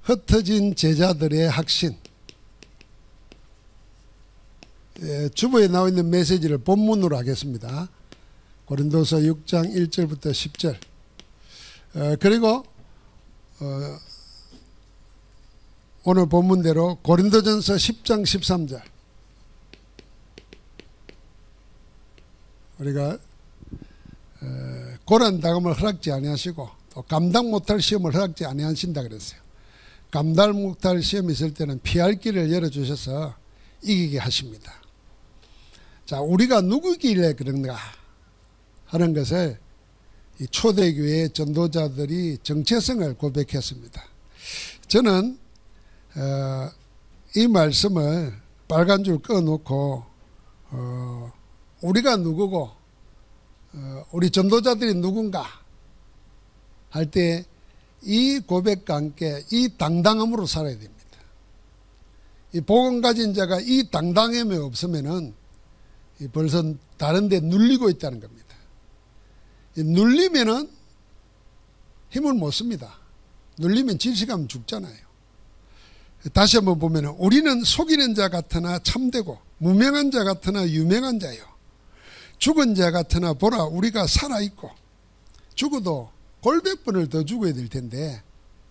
흩어진 제자들의 확신. 주보에 나와 있는 메시지를 본문으로 하겠습니다. 고린도서 6장 1절부터 10절. 그리고 오늘 본문대로 고린도전서 10장 13절. 우리가 고난당함을 허락지 아니하시고 또 감당 못할 시험을 허락지 아니하신다 그랬어요. 감당 못할 시험이 있을 때는 피할 길을 열어주셔서 이기게 하십니다. 자, 우리가 누구길래 그런가 하는 것을 이 초대교회 전도자들이 정체성을 고백했습니다. 저는 이 말씀을 빨간 줄 꺼놓고 우리가 누구고 우리 전도자들이 누군가 할 때 이 고백과 함께 이 당당함으로 살아야 됩니다. 이 복음 가진 자가 이 당당함이 없으면은 벌써 다른 데 눌리고 있다는 겁니다. 눌리면은 힘을 못 씁니다. 눌리면 질식하면 죽잖아요. 다시 한번 보면 우리는 속이는 자 같으나 참되고 무명한 자 같으나 유명한 자요. 죽은 자 같으나 보라 우리가 살아있고 죽어도 골백 번을 더 죽어야 될 텐데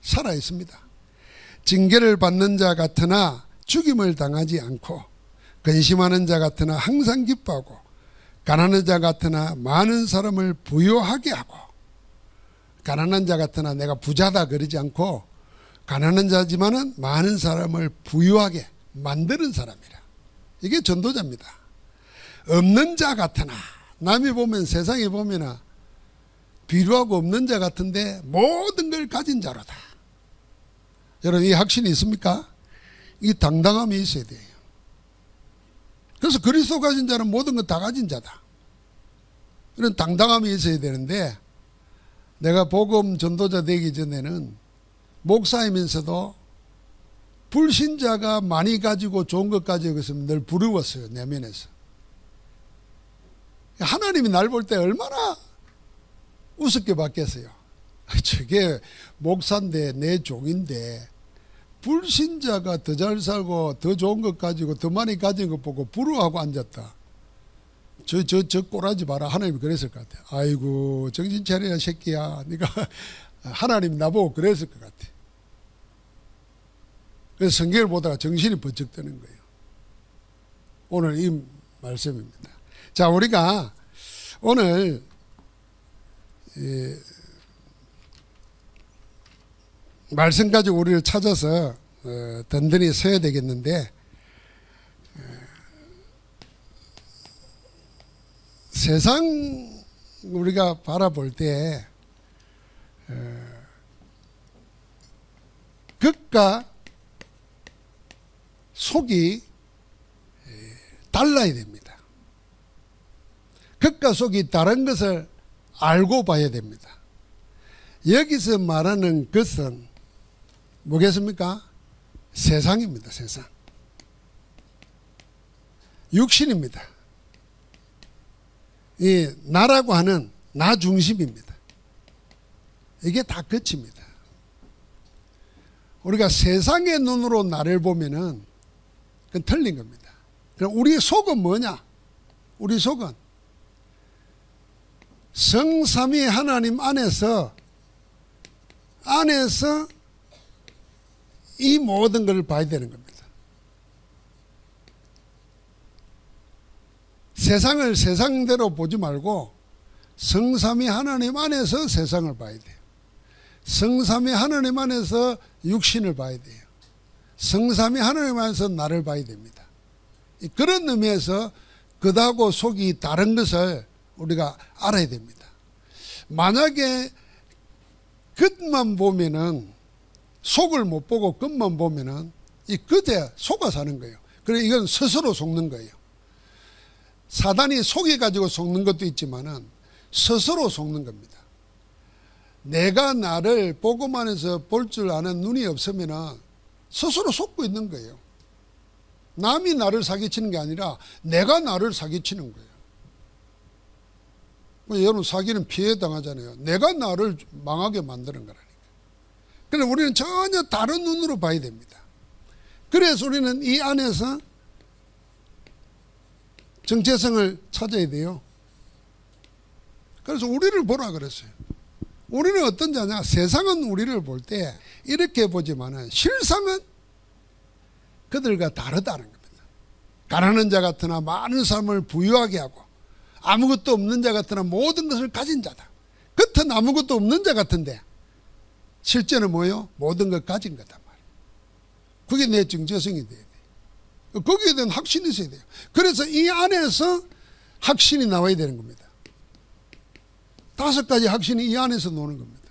살아있습니다. 징계를 받는 자 같으나 죽임을 당하지 않고 근심하는 자 같으나 항상 기뻐하고 가난한 자 같으나 많은 사람을 부유하게 하고 가난한 자 같으나 내가 부자다 그러지 않고 가난한 자지만은 많은 사람을 부유하게 만드는 사람이라. 이게 전도자입니다. 없는 자 같으나 남이 보면 세상에 보면 비루하고 없는 자 같은데 모든 걸 가진 자로다. 여러분 이 확신이 있습니까? 이 당당함이 있어야 돼요. 그래서 그리스도 가진 자는 모든 것 다 가진 자다. 이런 당당함이 있어야 되는데 내가 복음 전도자 되기 전에는 목사이면서도 불신자가 많이 가지고 좋은 것 가지고 있으면 늘 부러웠어요. 내면에서. 하나님이 날 볼 때 얼마나 우습게 봤겠어요. 저게 목사인데 내 종인데 불신자가 더 잘 살고 더 좋은 것 가지고 더 많이 가진 것 보고 부러워하고 앉았다. 저 꼬라지 마라. 하나님이 그랬을 것 같아. 아이고 정신 차려라 새끼야. 네가 하나님이 나보고 그랬을 것 같아. 그래서 성경을 보다가 정신이 번쩍 드는 거예요. 오늘 이 말씀입니다. 자, 우리가 오늘 말씀 가지고 우리를 찾아서 든든히 서야 되겠는데 세상 우리가 바라볼 때 겉과 속이 달라야 됩니다. 겉과 속이 다른 것을 알고 봐야 됩니다. 여기서 말하는 것은 뭐겠습니까? 세상입니다. 세상. 육신입니다. 이 나라고 하는 나 중심입니다. 이게 다 끝입니다. 우리가 세상의 눈으로 나를 보면은 그건 틀린 겁니다. 그럼 우리 속은 뭐냐? 우리 속은 성삼위 하나님 안에서 이 모든 걸 봐야 되는 겁니다. 세상을 세상대로 보지 말고 성삼위 하나님 안에서 세상을 봐야 돼요. 성삼위 하나님 안에서 육신을 봐야 돼요. 성삼위 하나님 안에서 나를 봐야 됩니다. 그런 의미에서 겉하고 속이 다른 것을 우리가 알아야 됩니다. 만약에 겉만 보면은 속을 못 보고 겉만 보면은 이 겉에 속아 사는 거예요. 그래 이건 스스로 속는 거예요. 사단이 속여가지고 속는 것도 있지만은 스스로 속는 겁니다. 내가 나를 복음 안에서 볼 줄 아는 눈이 없으면은 스스로 속고 있는 거예요. 남이 나를 사기치는 게 아니라 내가 나를 사기치는 거예요. 여러분 사기는 피해 당하잖아요. 내가 나를 망하게 만드는 거라니까. 그래서 우리는 전혀 다른 눈으로 봐야 됩니다. 그래서 우리는 이 안에서 정체성을 찾아야 돼요. 그래서 우리를 보라 그랬어요. 우리는 어떤 자냐? 세상은 우리를 볼 때 이렇게 보지만은 실상은 그들과 다르다는 겁니다. 가난한 자 같으나 많은 삶을 부유하게 하고 아무것도 없는 자 같으나 모든 것을 가진 자다. 겉은 아무것도 없는 자 같은데 실제는 뭐예요? 모든 걸 가진 거단 말이에요. 그게 내 정체성이 돼야 돼요. 거기에 대한 확신이 있어야 돼요. 그래서 이 안에서 확신이 나와야 되는 겁니다. 5가지 확신이 이 안에서 노는 겁니다.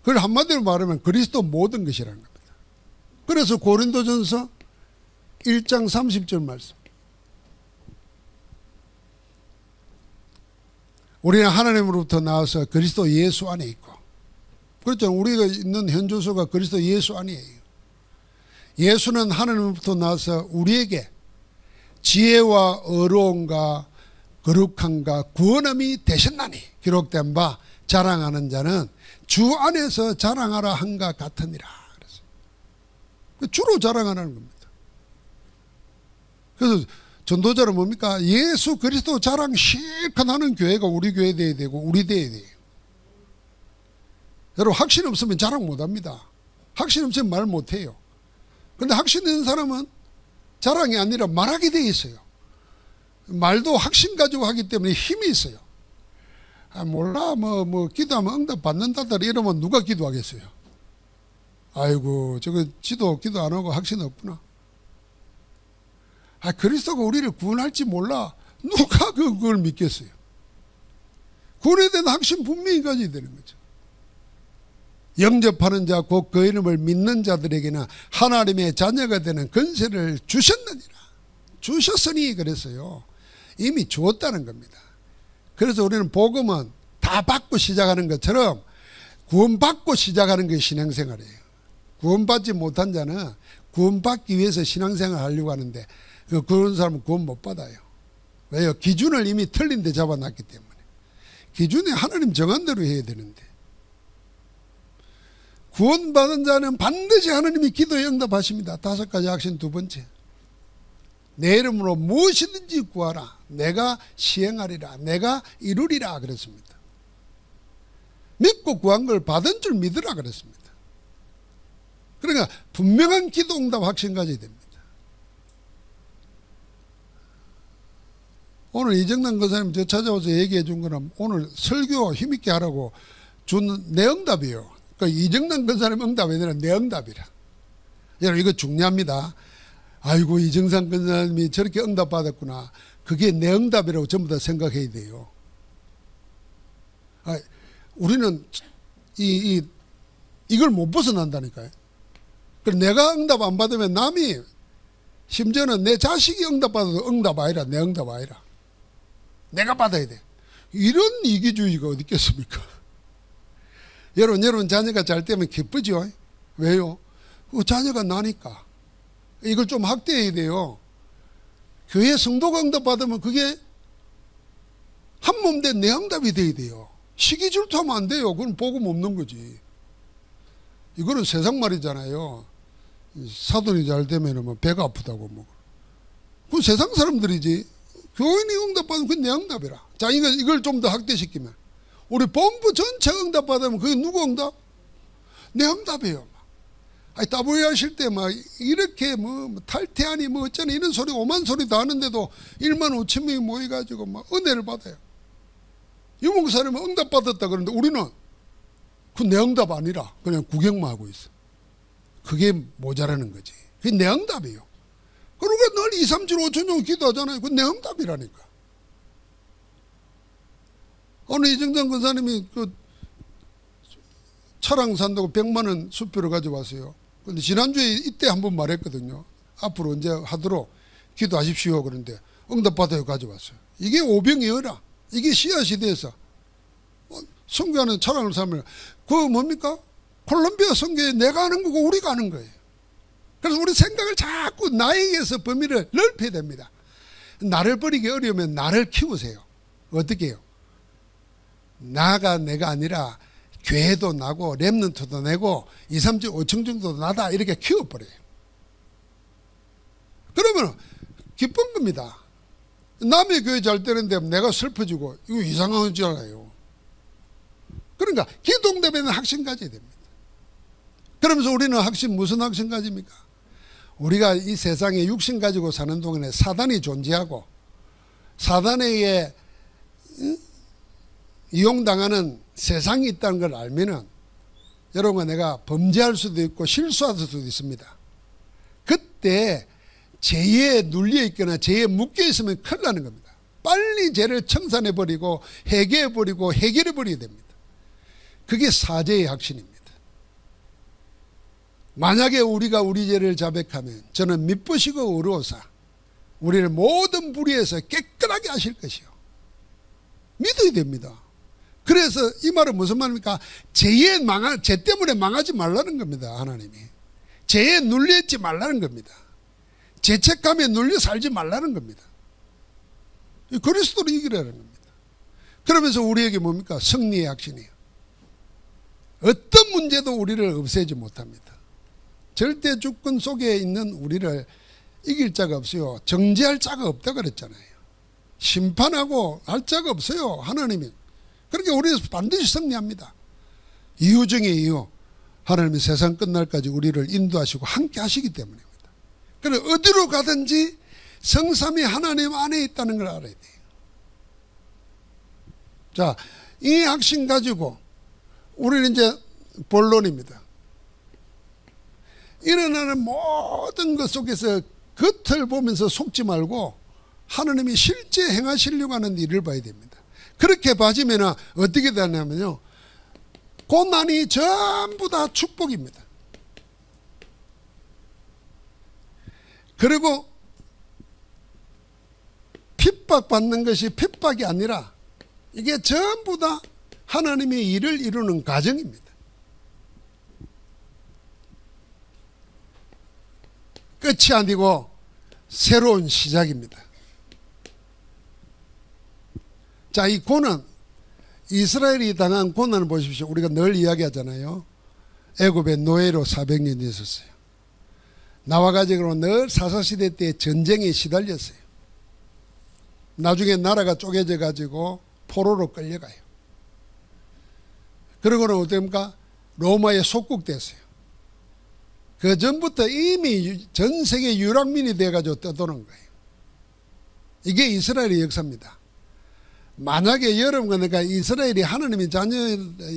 그걸 한마디로 말하면 그리스도 모든 것이라는 겁니다. 그래서 고린도전서 1장 30절 말씀. 우리는 하나님으로부터 나와서 그리스도 예수 안에 있고, 그렇죠. 우리가 있는 현주소가 그리스도 예수 안이에요. 예수는 하나님으로부터 나와서 우리에게 지혜와 어려움과 거룩함과 구원함이 되셨나니 기록된 바 자랑하는 자는 주 안에서 자랑하라 한가 같으니라. 그래서 주로 자랑하라는 겁니다. 그래서 전도자는 뭡니까? 예수 그리스도 자랑 실컷 하는 교회가 우리 교회 돼야 되고 우리 돼야 돼요. 여러분 확신 없으면 자랑 못합니다. 확신 없으면 말 못해요. 그런데 확신 있는 사람은 자랑이 아니라 말하게 돼 있어요. 말도 확신 가지고 하기 때문에 힘이 있어요. 몰라 기도하면 응답 받는다더라 이러면 누가 기도하겠어요? 아이고 저거 지도 기도 안 하고 확신 없구나. 그리스도가 우리를 구원할지 몰라. 누가 그걸 믿겠어요? 구원에 대한 확신 분명히 가져야 되는 거죠. 영접하는 자 곧 그 이름을 믿는 자들에게는 하나님의 자녀가 되는 권세를 주셨느니라. 주셨으니 그랬어요. 이미 주었다는 겁니다. 그래서 우리는 복음은 다 받고 시작하는 것처럼 구원받고 시작하는 게 신앙생활이에요. 구원받지 못한 자는 구원받기 위해서 신앙생활을 하려고 하는데 그런 사람은 구원 못 받아요. 왜요? 기준을 이미 틀린 데 잡아놨기 때문에. 기준이 하나님 정한 대로 해야 되는데. 구원받은 자는 반드시 하나님이 기도에 응답하십니다. 5가지 확신. 2번째, 내 이름으로 무엇이든지 구하라. 내가 시행하리라. 내가 이루리라 그랬습니다. 믿고 구한 걸 받은 줄 믿으라 그랬습니다. 그러니까 분명한 기도 응답 확신 가져야 됩니다. 오늘 이정남 권사님 저 찾아와서 얘기해 준 거는 오늘 설교 힘있게 하라고 준 내 응답이에요. 그러니까 이정남 권사님 응답이 아니라 내 응답이라. 여러분 이거 중요합니다. 아이고 이정남 권사님이 저렇게 응답 받았구나. 그게 내 응답이라고 전부 다 생각해야 돼요. 우리는 이걸 못 벗어난다니까요. 그래서 내가 응답 안 받으면 남이 심지어는 내 자식이 응답 받아도 응답 아니라 내 응답 아니라 내가 받아야 돼. 이런 이기주의가 어디 있겠습니까? 여러분 자녀가 잘 되면 기쁘죠? 왜요? 자녀가 나니까. 이걸 좀 확대해야 돼요. 교회 성도가 응답 받으면 그게 한 몸 된 내 응답이 돼야 돼요. 시기 질투하면 안 돼요. 그건 복음 없는 거지. 이거는 세상 말이잖아요. 사돈이 잘 되면 뭐 배가 아프다고 뭐. 그건 세상 사람들이지. 교인이 응답받으면 그게 내 응답이라. 자, 이걸 좀 더 확대시키면. 우리 본부 전체 응답받으면 그게 누구 응답? 내 응답이에요. 따부에 하실 때 막 이렇게 탈퇴하니 어쩌니 이런 소리 오만 소리 다 하는데도 1만 5천 명이 모여가지고 막 은혜를 받아요. 유목사님은 응답 받았다 그러는데 우리는 그 내 응답 아니라 그냥 구경만 하고 있어. 그게 모자라는 거지. 그게 내 응답이에요. 그러니까 늘 2, 3, 7, 5천 종 기도하잖아요. 그건 내 응답이라니까. 오늘 이정장 권사님이 그 차량 산다고 100만 원 수표를 가져왔어요. 근데 지난주에 이때 한번 말했거든요. 앞으로 언제 하도록 기도하십시오. 그런데 응답받아요 가져왔어요. 이게 오병이어라. 이게 씨앗시대에서 선교하는 차량을 사면 그거 뭡니까? 콜롬비아 선교에 내가 하는 거고 우리가 하는 거예요. 그래서 우리 생각을 자꾸 나에게서 범위를 넓혀야 됩니다. 나를 버리기 어려우면 나를 키우세요. 어떻게 해요? 나가 내가 아니라 교회도 나고 렘넌트도 내고 2, 3주 5층 정도 나다 이렇게 키워버려요. 그러면 기쁜 겁니다. 남의 교회 잘 되는데 내가 슬퍼지고 이거 이상한 거잖아요. 그러니까 기독되면 확신 가져야 됩니다. 그러면서 우리는 확신, 무슨 확신 가집니까? 우리가 이 세상에 육신 가지고 사는 동안에 사단이 존재하고 사단에 의해 이용당하는 세상이 있다는 걸 알면은 여러분, 내가 범죄할 수도 있고 실수할 수도 있습니다. 그때 죄에 눌려 있거나 죄에 묶여 있으면 큰일 나는 겁니다. 빨리 죄를 청산해 버리고 해결해 버리고 해결해 버려야 됩니다. 그게 사죄의 확신입니다. 만약에 우리가 우리 죄를 자백하면 저는 미쁘시고 의로우사 우리를 모든 불의에서 깨끗하게 하실 것이요. 믿어야 됩니다. 그래서 이 말은 무슨 말입니까? 죄 때문에 망하지 말라는 겁니다. 하나님이. 죄에 눌려있지 말라는 겁니다. 죄책감에 눌려 살지 말라는 겁니다. 그리스도를 이기라는 겁니다. 그러면서 우리에게 뭡니까? 승리의 확신이에요. 어떤 문제도 우리를 없애지 못합니다. 절대 주권 속에 있는 우리를 이길 자가 없어요. 정죄할 자가 없다 그랬잖아요. 심판하고 할 자가 없어요. 하나님이. 그러니까 우리는 반드시 승리합니다. 이유 중에 이유. 하나님이 세상 끝날까지 우리를 인도하시고 함께 하시기 때문입니다. 그래서 어디로 가든지 성삼위 하나님 안에 있다는 걸 알아야 돼요. 자, 이 확신 가지고 우리는 이제 본론입니다. 일어나는 모든 것 속에서 겉을 보면서 속지 말고 하나님이 실제 행하시려고 하는 일을 봐야 됩니다. 그렇게 봐지면 어떻게 되냐면요, 고난이 전부 다 축복입니다. 그리고 핍박받는 것이 핍박이 아니라 이게 전부 다 하나님의 일을 이루는 과정입니다. 끝이 아니고 새로운 시작입니다. 자, 이 고난, 이스라엘이 당한 고난을 보십시오. 우리가 늘 이야기하잖아요. 애굽의 노예로 400년 있었어요. 나와가지고 늘 사사시대 때 전쟁에 시달렸어요. 나중에 나라가 쪼개져 가지고 포로로 끌려가요. 그러고는 어떻습니까? 로마에 속국됐어요. 그 전부터 이미 전 세계 유랑민이 돼가지고 떠도는 거예요. 이게 이스라엘의 역사입니다. 만약에 여러분, 그러니까 이스라엘이 하나님의 자녀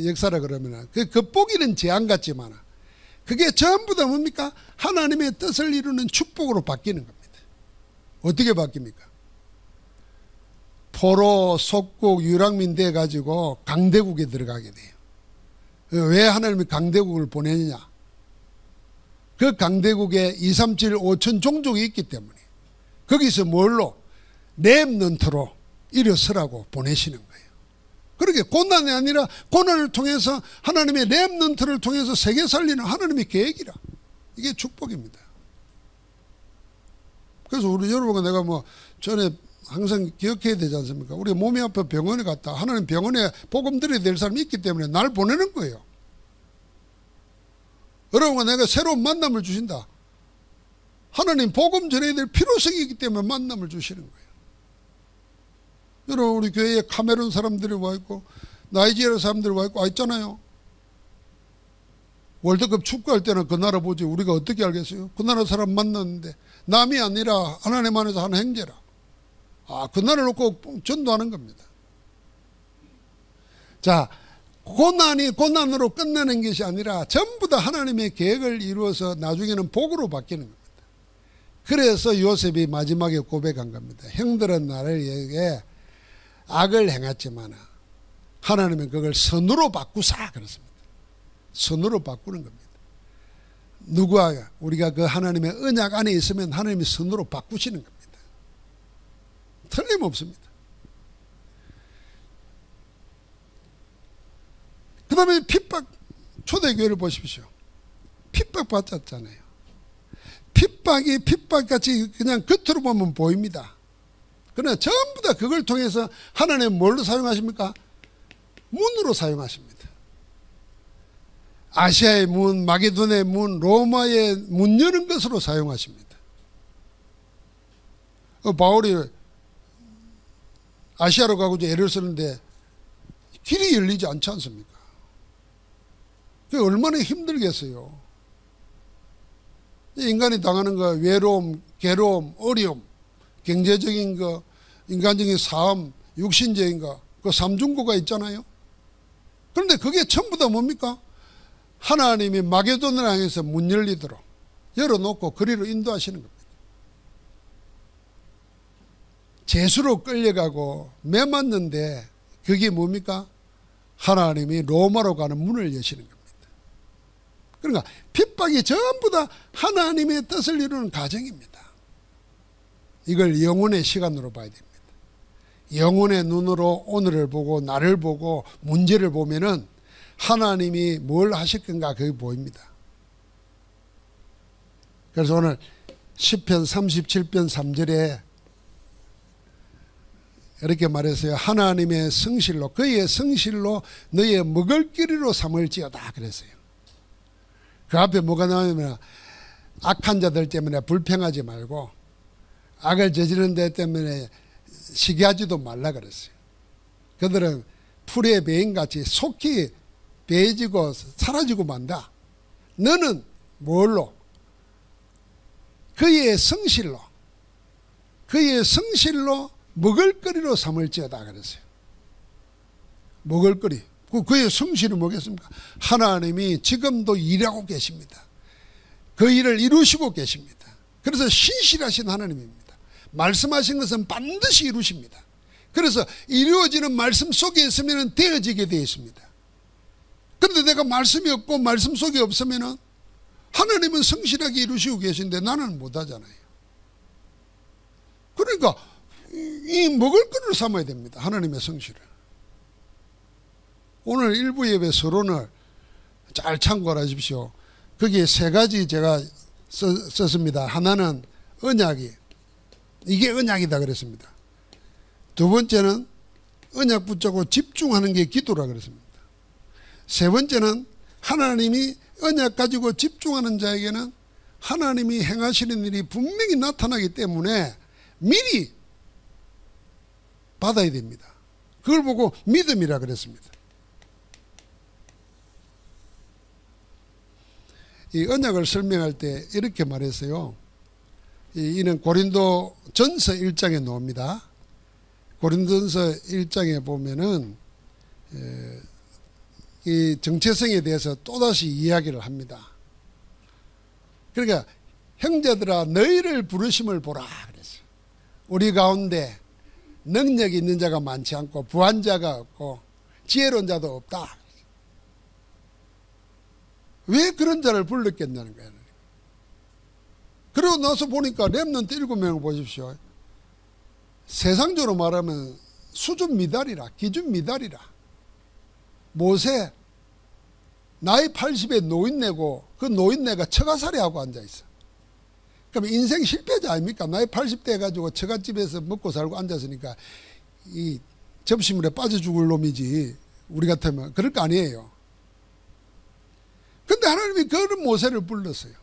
역사라 그러면 그 겉보기는 재앙 같지만 그게 전부 다 뭡니까? 하나님의 뜻을 이루는 축복으로 바뀌는 겁니다. 어떻게 바뀝니까? 포로, 속국, 유랑민 돼가지고 강대국에 들어가게 돼요. 왜 하나님이 강대국을 보내느냐? 그 강대국에 2, 3, 7, 5천 종족이 있기 때문에 거기서 뭘로? 렘넌트로 일어서라고 보내시는 거예요. 그렇게 고난이 아니라 고난을 통해서 하나님의 렘넌트를 통해서 세계 살리는 하나님의 계획이라. 이게 축복입니다. 그래서 우리 여러분과 내가 뭐 전에 항상 기억해야 되지 않습니까? 우리 몸이 아파 병원에 갔다 하나님 병원에 복음 드려야 될 사람이 있기 때문에 날 보내는 거예요. 여러분과 내가 새로운 만남을 주신다. 하나님 복음 전해야 될 필요성이 있기 때문에 만남을 주시는 거예요. 여러분, 우리 교회에 카메룬 사람들이 와 있고 나이지리아 사람들이 와 있고 와 있잖아요. 월드컵 축구할 때는 그 나라 보지 우리가 어떻게 알겠어요? 그 나라 사람 만났는데 남이 아니라 하나님 안에서 하는 행제라. 그 나라를 놓고 전도하는 겁니다. 자, 고난이 고난으로 끝나는 것이 아니라 전부 다 하나님의 계획을 이루어서 나중에는 복으로 바뀌는 겁니다. 그래서 요셉이 마지막에 고백한 겁니다. 형들은 나를 에게 악을 행했지만 하나님은 그걸 선으로 바꾸사 그렇습니다. 선으로 바꾸는 겁니다. 누구와 우리가 그 하나님의 언약 안에 있으면 하나님이 선으로 바꾸시는 겁니다. 틀림없습니다. 그 다음에 핍박, 초대교회를 보십시오. 핍박 받았잖아요. 핍박이 핍박같이 그냥 겉으로 보면 보입니다. 그러나 전부 다 그걸 통해서 하나님은 뭘로 사용하십니까? 문으로 사용하십니다. 아시아의 문, 마게도의 문, 로마의 문 여는 것으로 사용하십니다. 바울이 아시아로 가고자 애를 쓰는데 길이 열리지 않지 않습니까? 그게 얼마나 힘들겠어요. 인간이 당하는 거, 외로움, 괴로움, 어려움, 경제적인 거, 인간적인 삶, 육신적인 거, 그 삼중고가 있잖아요. 그런데 그게 전부 다 뭡니까? 하나님이 마게도를 향해서 문 열리도록 열어놓고 그리로 인도하시는 겁니다. 죄수로 끌려가고 매 맞는데 그게 뭡니까? 하나님이 로마로 가는 문을 여시는 겁니다. 그러니까 핍박이 전부 다 하나님의 뜻을 이루는 과정입니다. 이걸 영혼의 시간으로 봐야 됩니다. 영혼의 눈으로 오늘을 보고 나를 보고 문제를 보면은 하나님이 뭘 하실 건가 그게 보입니다. 그래서 오늘 시편 37편 3절에 이렇게 말했어요. 하나님의 성실로, 그의 성실로 너의 먹을거리로 삼을지어다 그랬어요. 그 앞에 뭐가 나오냐면 악한 자들 때문에 불평하지 말고 악을 저지르는 데 때문에 시기하지도 말라 그랬어요. 그들은 풀의 배인같이 속히 배해지고 사라지고 만다. 너는 뭘로? 그의 성실로 먹을거리로 삼을지어다 그랬어요. 먹을거리. 그의 성실은 뭐겠습니까? 하나님이 지금도 일하고 계십니다. 그 일을 이루시고 계십니다. 그래서 신실하신 하나님입니다. 말씀하신 것은 반드시 이루십니다. 그래서 이루어지는 말씀 속에 있으면 되어지게 되어 있습니다. 그런데 내가 말씀이 없고 말씀 속에 없으면 하나님은 성실하게 이루시고 계신데 나는 못하잖아요. 그러니까 이 먹을 거를 삼아야 됩니다. 하나님의 성실을. 오늘 일부 예배 서론을 잘 참고하십시오. 거기에 세 가지 제가 썼습니다. 하나는 언약이, 이게 언약이다 그랬습니다. 두 번째는 언약 붙잡고 집중하는 게 기도라 그랬습니다. 세 번째는 하나님이 언약 가지고 집중하는 자에게는 하나님이 행하시는 일이 분명히 나타나기 때문에 미리 받아야 됩니다. 그걸 보고 믿음이라 그랬습니다. 이 언약을 설명할 때 이렇게 말했어요. 이는 고린도 전서 1장에 나옵니다. 고린도전서 1장에 보면은 이 정체성에 대해서 또다시 이야기를 합니다. 그러니까 형제들아 너희를 부르심을 보라 그랬어요. 우리 가운데 능력이 있는 자가 많지 않고 부한 자가 없고 지혜로운 자도 없다. 왜 그런 자를 불렀겠냐는 거예요. 그러고 나서 보니까 렘넌트 7명을 보십시오. 세상적으로 말하면 수준 미달이라, 기준 미달이라. 모세 나이 80에 노인네고 그 노인네가 처가살이하고 앉아있어. 그럼 인생 실패자 아닙니까? 나이 80대 해가지고 처갓집에서 먹고 살고 앉았으니까 이 접시물에 빠져 죽을 놈이지. 우리 같으면 그럴 거 아니에요. 근데 하나님이 그런 모세를 불렀어요.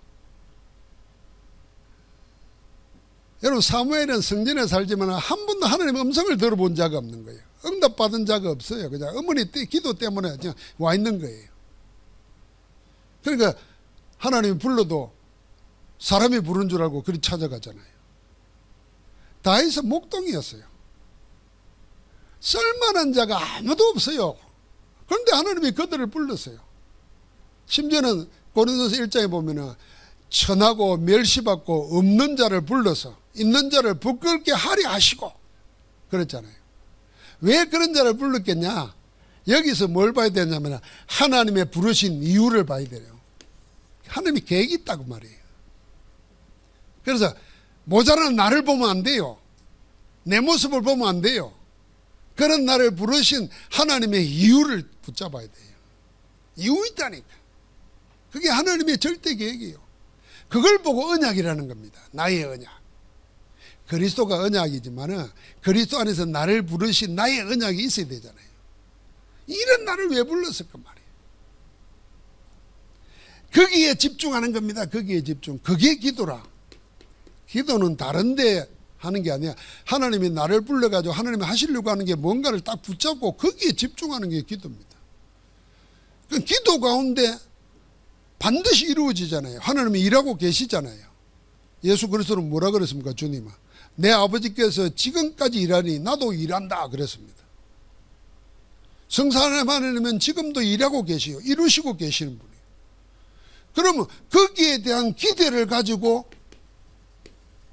여러분 사무엘은 성전에 살지만 한 번도 하나님의 음성을 들어본 자가 없는 거예요. 응답받은 자가 없어요. 그냥 어머니 기도 때문에 그냥 와 있는 거예요. 그러니까 하나님이 불러도 사람이 부른 줄 알고 그리 찾아가잖아요. 다윗은 목동이었어요. 쓸만한 자가 아무도 없어요. 그런데 하나님이 그들을 불렀어요. 심지어는 고린도서 1장에 보면은 천하고 멸시받고 없는 자를 불러서 있는 자를 부끄럽게 하려 하시고 그랬잖아요. 왜 그런 자를 불렀겠냐? 여기서 뭘 봐야 되냐면 하나님의 부르신 이유를 봐야 돼요. 하나님이 계획이 있다고 말이에요. 그래서 모자란 나를 보면 안 돼요. 내 모습을 보면 안 돼요. 그런 나를 부르신 하나님의 이유를 붙잡아야 돼요. 이유 있다니까. 그게 하나님의 절대 계획이에요. 그걸 보고 언약이라는 겁니다. 나의 언약. 그리스도가 언약이지만 그리스도 안에서 나를 부르신 나의 언약이 있어야 되잖아요. 이런 나를 왜 불렀을까 말이에요. 거기에 집중하는 겁니다. 거기에 집중. 그게 기도라. 기도는 다른데 하는 게 아니야. 하나님이 나를 불러가지고 하나님이 하시려고 하는 게 뭔가를 딱 붙잡고 거기에 집중하는 게 기도입니다. 그 기도 가운데 반드시 이루어지잖아요. 하나님이 일하고 계시잖아요. 예수 그리스도는 뭐라 그랬습니까? 주님은 내 아버지께서 지금까지 일하니 나도 일한다 그랬습니다. 성사 하나님은 지금도 일하고 계시요. 이루시고 계시는 분이에요. 그러면 거기에 대한 기대를 가지고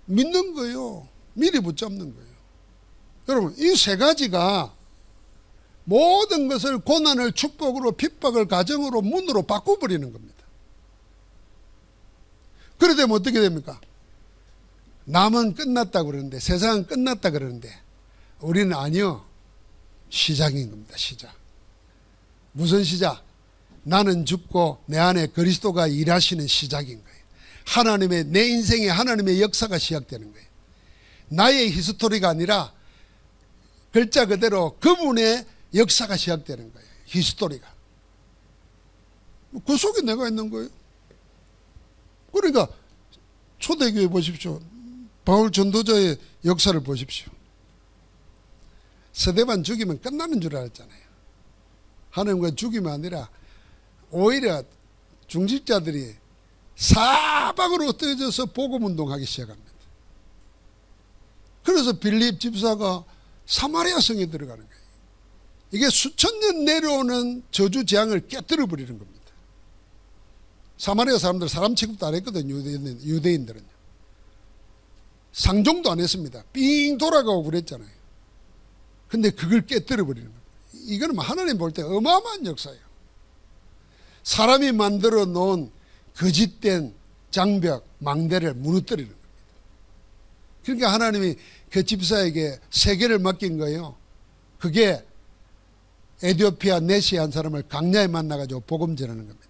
믿는 거예요. 미리 붙잡는 거예요. 여러분, 이 세 가지가 모든 것을 고난을 축복으로, 핍박을 가정으로, 문으로 바꿔버리는 겁니다. 그래 되면 어떻게 됩니까? 남은 끝났다 그러는데, 세상은 끝났다 그러는데 우리는 아니요. 시작인 겁니다. 시작. 무슨 시작? 나는 죽고 내 안에 그리스도가 일하시는 시작인 거예요. 하나님의, 내 인생에 하나님의 역사가 시작되는 거예요. 나의 히스토리가 아니라 글자 그대로 그분의 역사가 시작되는 거예요. 히스토리가. 그 속에 내가 있는 거예요. 그러니까 초대교회 보십시오. 바울 전도자의 역사를 보십시오. 스데반 죽이면 끝나는 줄 알았잖아요. 하나님과 죽이면 아니라 오히려 중직자들이 사방으로 흩어져서 복음운동하기 시작합니다. 그래서 빌립 집사가 사마리아 성에 들어가는 거예요. 이게 수천 년 내려오는 저주 재앙을 깨뜨려 버리는 겁니다. 사마리아 사람들 사람 취급도 안 했거든요. 유대인들은요. 상종도 안 했습니다. 삥 돌아가고 그랬잖아요. 근데 그걸 깨뜨려 버리는 겁니다. 이거는 하나님 볼 때 어마어마한 역사예요. 사람이 만들어 놓은 거짓된 장벽, 망대를 무너뜨리는 겁니다. 그러니까 하나님이 그 집사에게 세계를 맡긴 거예요. 그게 에티오피아 네시 한 사람을 강야에 만나가지고 복음 전하는 겁니다.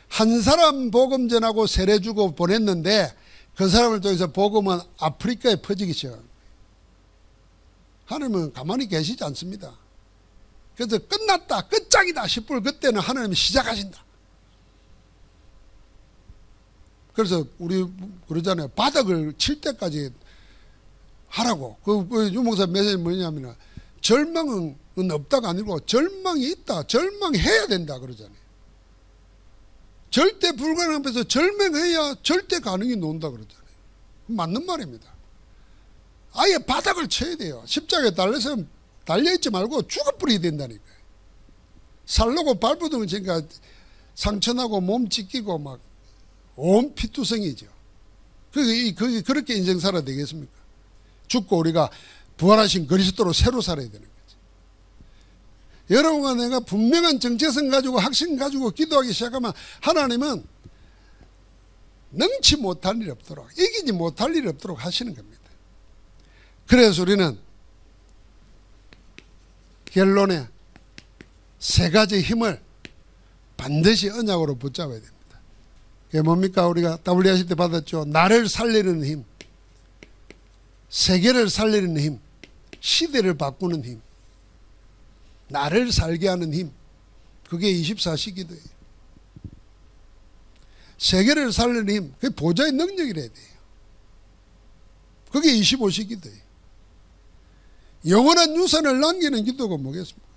한 사람 복음 전하고 세례 주고 보냈는데 그 사람을 통해서 복음은 아프리카에 퍼지기 시작합니다. 하나님은 가만히 계시지 않습니다. 그래서 끝났다, 끝장이다 싶을 그때는 하나님이 시작하신다. 그래서 우리 그러잖아요. 바닥을 칠 때까지 하라고. 그 유목사 메시지 뭐냐면 절망은 없다가 아니고 절망이 있다. 절망해야 된다 그러잖아요. 절대 불가능 앞에서 절망해야 절대 가능이 논다 그러잖아요. 맞는 말입니다. 아예 바닥을 쳐야 돼요. 십자가에 달려있지 말고 죽어버려야 된다니까요. 살려고 발버둥을 치니까 상처나고 몸 찢기고 막 온 피투성이죠. 그렇게 인생 살아야 되겠습니까? 죽고 우리가 부활하신 그리스도로 새로 살아야 되는 거죠. 여러분과 내가 분명한 정체성 가지고 확신 가지고 기도하기 시작하면 하나님은 능치 못할 일 없도록, 이기지 못할 일 없도록 하시는 겁니다. 그래서 우리는 결론에 세 가지 힘을 반드시 언약으로 붙잡아야 됩니다. 그게 뭡니까? 우리가 WR 하실 때 받았죠. 나를 살리는 힘, 세계를 살리는 힘, 시대를 바꾸는 힘, 나를 살게 하는 힘. 그게 24시 기도예요. 세계를 살리는 힘, 그게 보좌의 능력이라야 돼요. 그게 25시 기도예요. 영원한 유산을 남기는 기도가 뭐겠습니까?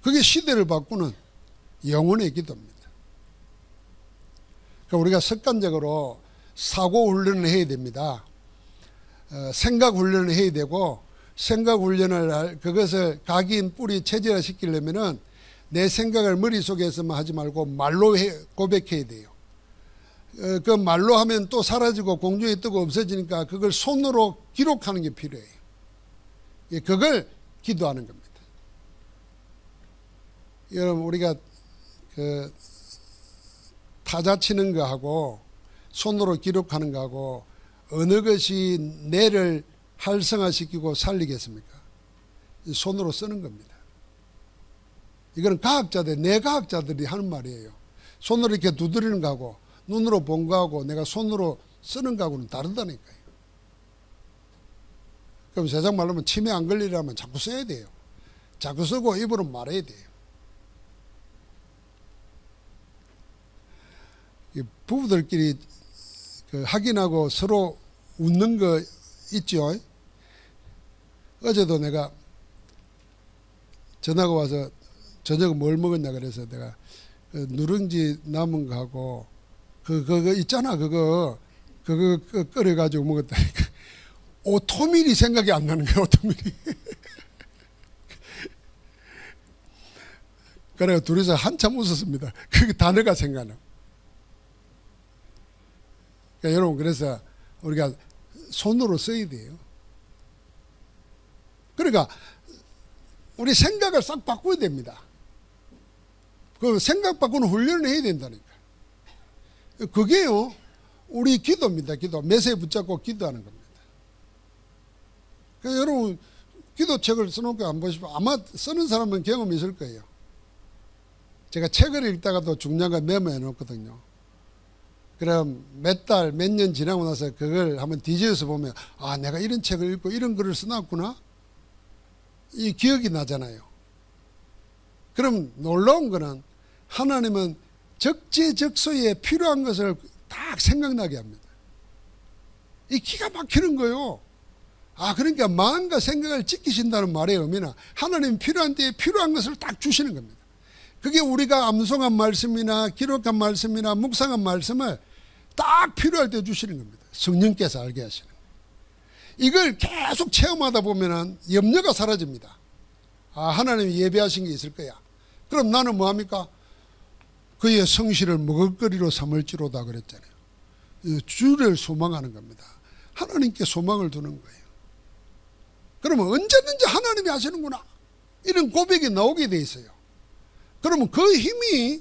그게 시대를 바꾸는 영혼의 기도입니다. 그러니까 우리가 습관적으로 사고 훈련을 해야 됩니다. 생각 훈련을 해야 되고, 생각 훈련을 그것을 각인 뿌리 체질화 시키려면은 내 생각을 머릿속에서만 하지 말고 말로 고백해야 돼요. 그 말로 하면 또 사라지고 공중에 뜨고 없어지니까 그걸 손으로 기록하는 게 필요해요. 그걸 기도하는 겁니다. 여러분, 우리가 그 타자 치는 거하고 손으로 기록하는 거하고 어느 것이 뇌를 활성화시키고 살리겠습니까? 손으로 쓰는 겁니다. 이거는 뇌과학자들이 하는 말이에요. 손으로 이렇게 두드리는 거하고 눈으로 본 거하고 내가 손으로 쓰는 거하고는 다르다니까요. 그럼 세상 말로 하면 치매 안 걸리려면 자꾸 써야 돼요. 자꾸 쓰고 입으로 말해야 돼요. 부부들끼리 그 확인하고 서로 웃는 거 있죠. 어제도 내가 전화가 와서 저녁 뭘 먹었냐 그래서 내가 그 누룽지 남은 거 하고 그거 있잖아 그거 끓여가지고 먹었다니까. 오토밀이 생각이 안 나는 거야. 오토밀이. 그래서 둘이서 한참 웃었습니다. 그 단어가 생각나. 그러니까 여러분 그래서 우리가 손으로 써야 돼요. 그러니까 우리 생각을 싹 바꿔야 됩니다. 그 생각 바꾸는 훈련을 해야 된다니까. 그게요 우리 기도입니다. 기도. 매세 붙잡고 기도하는 겁니다. 그러니까 여러분 기도책을 써놓고 안 보시면 아마 쓰는 사람은 경험이 있을 거예요. 제가 책을 읽다가도 중요한 거 메모해 놓거든요. 그럼 몇 달, 몇 년 지나고 나서 그걸 한번 뒤져서 보면 아 내가 이런 책을 읽고 이런 글을 써놨구나. 이 기억이 나잖아요. 그럼 놀라운 거는 하나님은 적재적소에 필요한 것을 딱 생각나게 합니다. 이 기가 막히는 거요. 아 그러니까 마음과 생각을 지키신다는 말의 의미는 하나님 필요한 때에 필요한 것을 딱 주시는 겁니다. 그게 우리가 암송한 말씀이나 기록한 말씀이나 묵상한 말씀을 딱 필요할 때 주시는 겁니다. 성령께서 알게 하시는 거예요. 이걸 계속 체험하다 보면 염려가 사라집니다. 아 하나님이 예배하신 게 있을 거야. 그럼 나는 뭐합니까? 그의 성실을 먹을거리로 삼을지로다 그랬잖아요. 주를 소망하는 겁니다. 하나님께 소망을 두는 거예요. 그러면 언제든지 하나님이 하시는구나 이런 고백이 나오게 돼 있어요. 그러면 그 힘이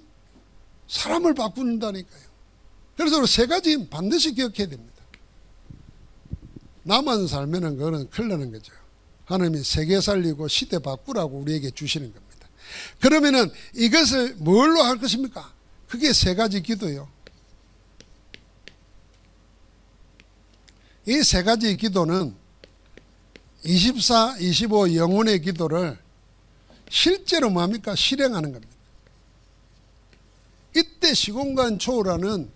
사람을 바꾼다니까요. 그래서 세 가지 반드시 기억해야 됩니다. 나만 살면은 그거는 큰일 나는 거죠. 하나님이 세계 살리고 시대 바꾸라고 우리에게 주시는 겁니다. 그러면은 이것을 뭘로 할 것입니까? 그게 세 가지 기도요. 이 세 가지 기도는 24, 25 영혼의 기도를 실제로 뭡니까? 실행하는 겁니다. 이때 시공간 초월하는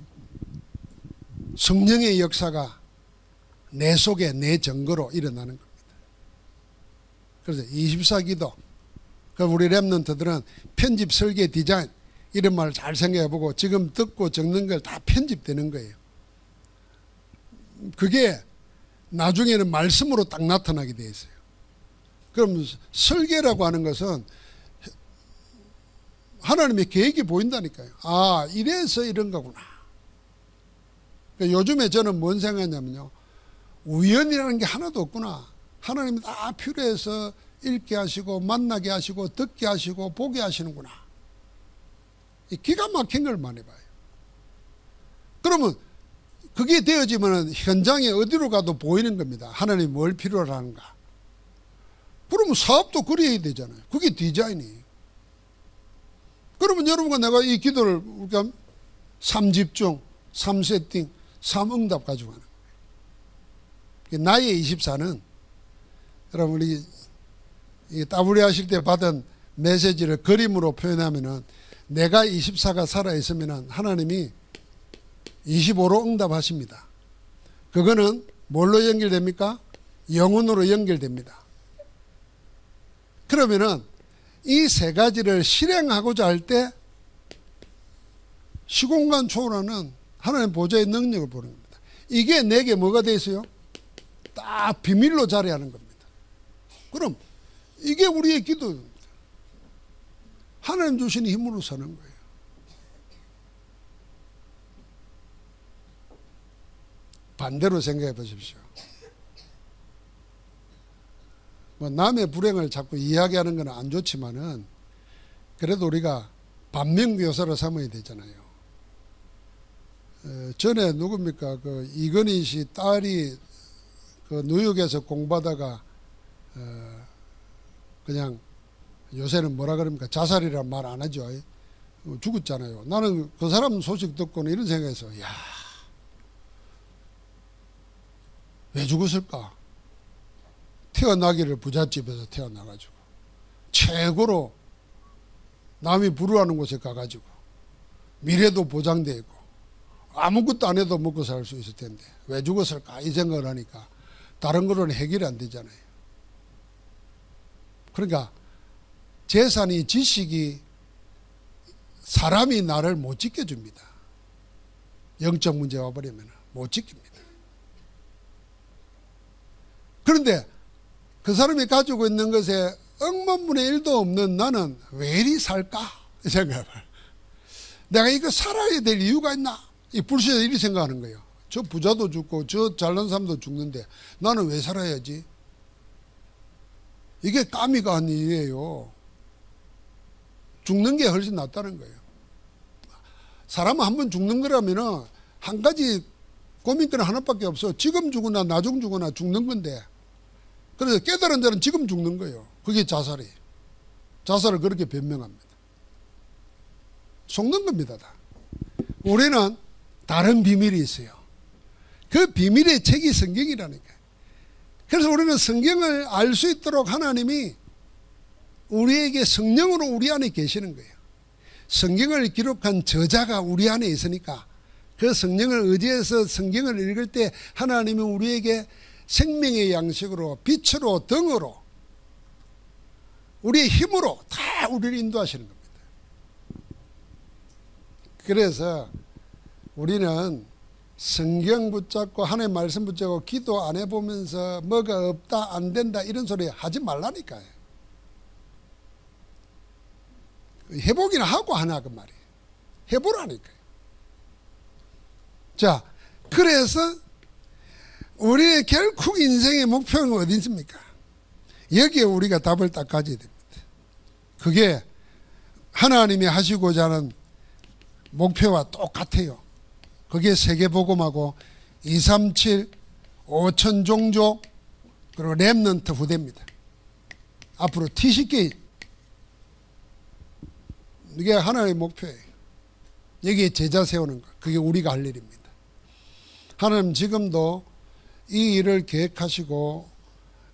성령의 역사가 내 속에 내 증거로 일어나는 겁니다. 그래서 24기도. 그럼 우리 랩런트들은 편집, 설계, 디자인 이런 말을 잘 생각해보고 지금 듣고 적는 걸 다 편집되는 거예요. 그게 나중에는 말씀으로 딱 나타나게 돼 있어요. 그럼 설계라고 하는 것은 하나님의 계획이 보인다니까요. 아 이래서 이런 거구나. 그러니까 요즘에 저는 뭔 생각하냐면요. 우연이라는 게 하나도 없구나. 하나님이 다 필요해서 읽게 하시고 만나게 하시고 듣게 하시고 보게 하시는구나. 기가 막힌 걸 많이 봐요. 그러면 그게 되어지면 현장에 어디로 가도 보이는 겁니다. 하나님이 뭘 필요로 하는가. 그러면 사업도 그려야 되잖아요. 그게 디자인이에요. 그러면 여러분과 내가 이 기도를 우리가 3집중, 3세팅, 3응답 가지고 하는 거예요. 나의 24는 여러분 우리 따블리 하실 때 받은 메시지를 그림으로 표현하면은 내가 24가 살아있으면 하나님이 25로 응답하십니다. 그거는 뭘로 연결됩니까? 영혼으로 연결됩니다. 그러면은 이 세 가지를 실행하고자 할 때 시공간 초월하는 하나님 보좌의 능력을 보는 겁니다. 이게 내게 뭐가 돼 있어요? 딱 비밀로 자리하는 겁니다. 그럼 이게 우리의 기도입니다. 하나님 주신 힘으로 사는 거예요. 반대로 생각해 보십시오. 뭐 남의 불행을 자꾸 이야기하는 건 안 좋지만은 그래도 우리가 반면교사로 삼아야 되잖아요. 전에 누굽니까? 그 이건희 씨 딸이 그 뉴욕에서 공부하다가 그냥 요새는 뭐라 그럽니까? 자살이란 말 안 하죠. 죽었잖아요. 나는 그 사람 소식 듣고는 이런 생각해서 야, 왜 죽었을까? 태어나기를 부잣집에서 태어나가지고 최고로 남이 부러워하는 곳에 가가지고 미래도 보장되어 있고 아무것도 안 해도 먹고 살 수 있을 텐데 왜 죽었을까 이 생각을 하니까 다른 거로는 해결이 안 되잖아요. 그러니까 재산이, 지식이 사람이 나를 못 지켜줍니다. 영적 문제 와버리면 못 지킵니다. 그런데 그 사람이 가지고 있는 것에 억만분의 1도 없는 나는 왜 이리 살까? 이 생각을. 내가 이거 살아야 될 이유가 있나? 이 불시에 이리 생각하는 거예요. 저 부자도 죽고 저 잘난 사람도 죽는데 나는 왜 살아야지? 이게 까미가 한 일이에요. 죽는 게 훨씬 낫다는 거예요. 사람은 한 번 죽는 거라면은 한 가지 고민거는 하나밖에 없어. 지금 죽거나 나중 죽거나 죽는 건데. 그래서 깨달은 자는 지금 죽는 거예요. 그게 자살이에요. 자살을 그렇게 변명합니다. 속는 겁니다. 다. 우리는 다른 비밀이 있어요. 그 비밀의 책이 성경이라니까요. 그래서 우리는 성경을 알 수 있도록 하나님이 우리에게 성령으로 우리 안에 계시는 거예요. 성경을 기록한 저자가 우리 안에 있으니까 그 성령을 의지해서 성경을 읽을 때 하나님은 우리에게 생명의 양식으로 빛으로 등으로 우리의 힘으로 다 우리를 인도하시는 겁니다. 그래서 우리는 성경 붙잡고 하나님의 말씀 붙잡고 기도 안 해보면서 뭐가 없다 안 된다 이런 소리 하지 말라니까요. 해보기는 하고 하나 그 말이에요. 해보라니까요. 자, 그래서 우리의 결국 인생의 목표는 어디 있습니까? 여기에 우리가 답을 딱 가져야 됩니다. 그게 하나님이 하시고자 하는 목표와 똑같아요. 그게 세계복음하고 237, 5천 종족 그리고 렘넌트 후대입니다. 앞으로 TCK 이게 하나님의 목표예요. 여기에 제자 세우는 것 그게 우리가 할 일입니다. 하나님 지금도 이 일을 계획하시고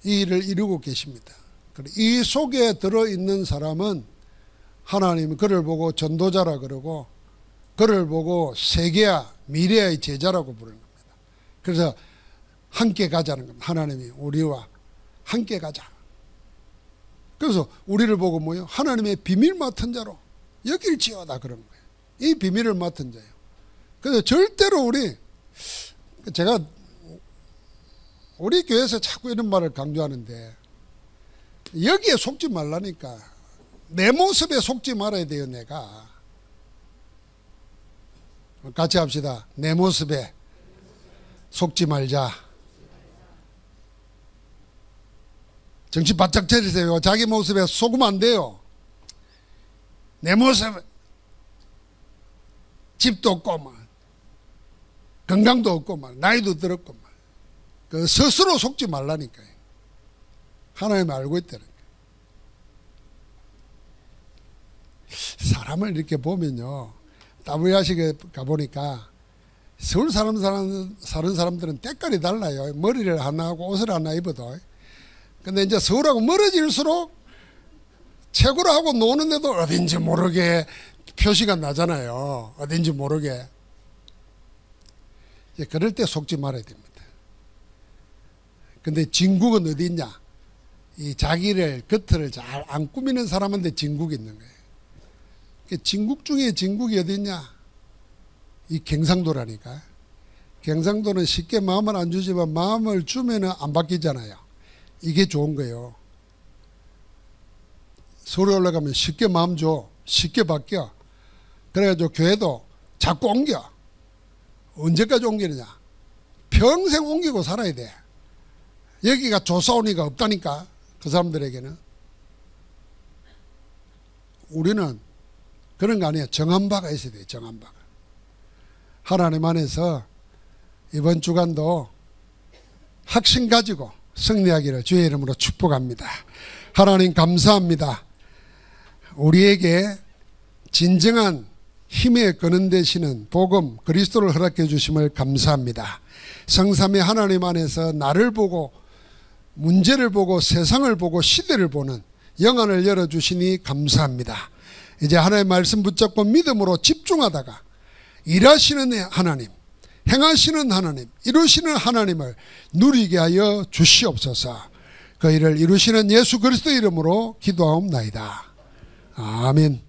이 일을 이루고 계십니다. 이 속에 들어있는 사람은 하나님이 그를 보고 전도자라 그러고 그를 보고 세계야 미래의 제자라고 부르는 겁니다. 그래서 함께 가자는 겁니다. 하나님이 우리와 함께 가자. 그래서 우리를 보고 뭐요? 하나님의 비밀 맡은 자로 여길지어다 그런 거예요. 이 비밀을 맡은 자예요. 그래서 절대로 제가 우리 교회에서 자꾸 이런 말을 강조하는데 여기에 속지 말라니까. 내 모습에 속지 말아야 돼요. 내가 같이 합시다. 내 모습에 속지 말자. 정신 바짝 차리세요. 자기 모습에 속으면 안 돼요. 내 모습 집도 없고 막 건강도 없고 막 나이도 들었고 막 그 스스로 속지 말라니까요. 하나님 알고 있다는 거예요. 사람을 이렇게 보면요. WRC에 가보니까 서울 사는 사람들은 때깔이 달라요. 머리를 하나 하고 옷을 하나 입어도. 근데 이제 서울하고 멀어질수록 최고로 하고 노는데도 어딘지 모르게 표시가 나잖아요. 어딘지 모르게. 그럴 때 속지 말아야 됩니다. 근데 진국은 어디 있냐? 이 자기를 겉을 잘 안 꾸미는 사람한테 진국이 있는 거예요. 진국 중에 진국이 어디 있냐? 이 경상도라니까. 경상도는 쉽게 마음을 안 주지만 마음을 주면은 안 바뀌잖아요. 이게 좋은 거예요. 서울에 올라가면 쉽게 마음 줘. 쉽게 바뀌어. 그래가지고 교회도 자꾸 옮겨. 언제까지 옮기느냐? 평생 옮기고 살아야 돼. 여기가 조사원이가 없다니까. 그 사람들에게는. 우리는 그런 거 아니에요. 정한 바가 있어야 돼요. 정한 바가. 하나님 안에서 이번 주간도 확신 가지고 승리하기를 주의 이름으로 축복합니다. 하나님 감사합니다. 우리에게 진정한 힘의 근원 되시는 복음 그리스도를 허락해 주심을 감사합니다. 성삼위 하나님 안에서 나를 보고 문제를 보고 세상을 보고 시대를 보는 영안을 열어주시니 감사합니다. 이제 하나님의 말씀 붙잡고 믿음으로 집중하다가 일하시는 하나님, 행하시는 하나님, 이루시는 하나님을 누리게 하여 주시옵소서. 그 일을 이루시는 예수 그리스도 이름으로 기도하옵나이다. 아멘.